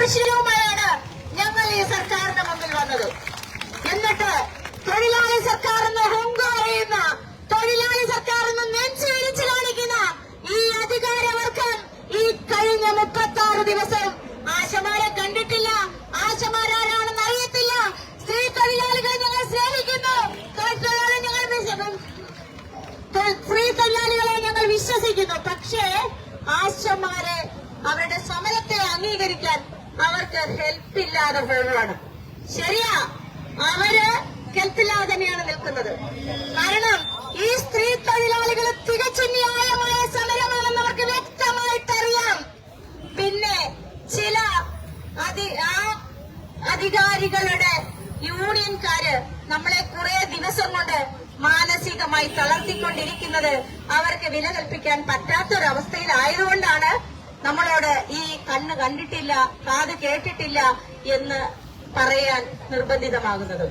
ആശയവുമായാണ് ഞങ്ങൾ ഈ സർക്കാരിന്റെ മുമ്പിൽ വന്നത്. എന്നിട്ട് തൊഴിലാളി സർക്കാർ എന്ന് ഹുങ്കാറിയുന്ന, തൊഴിലാളി സർക്കാർ എന്ന് നെഞ്ചിടിച്ച് കാണിക്കുന്ന ഈ അധികാരവർഗം ഈ കഴിഞ്ഞ 36 ദിവസം ആശമാരെ കണ്ടിട്ടില്ല, ആശമാരാരാണെന്ന് അറിയത്തില്ല. സ്ത്രീ തൊഴിലാളികളെ ഞങ്ങൾ സ്നേഹിക്കുന്നു, സ്ത്രീ തൊഴിലാളികളെ ഞങ്ങൾ വിശ്വസിക്കുന്നു. പക്ഷേ ആശമാരെ, അവരുടെ സമരത്തെ അംഗീകരിക്കാൻ അവർക്ക് ഹെൽപ്പില്ലാതെ പോവുകയാണ്. ശരിയാ, അവര് ഹെൽപ്പില്ലാതെ തന്നെയാണ് നിൽക്കുന്നത്. കാരണം ഈ സ്ത്രീ തൊഴിലാളികൾ തികച്ചും ന്യായമായ സമരമാണെന്ന് അവർക്ക് വ്യക്തമായിട്ടറിയാം. പിന്നെ ചില അധികാരികളുടെ യൂണിയൻകാര് നമ്മളെ കുറെ ദിവസം കൊണ്ട് മാനസികമായി തളർത്തിക്കൊണ്ടിരിക്കുന്നത് അവർക്ക് വില കൽപ്പിക്കാൻ പറ്റാത്തൊരവസ്ഥയിലായതുകൊണ്ടാണ് നമ്മളോട് ഈ കണ്ണ് കണ്ടിട്ടില്ല, കാത് കേട്ടിട്ടില്ല എന്ന് പറയാൻ നിർബന്ധിതമാകുന്നത്.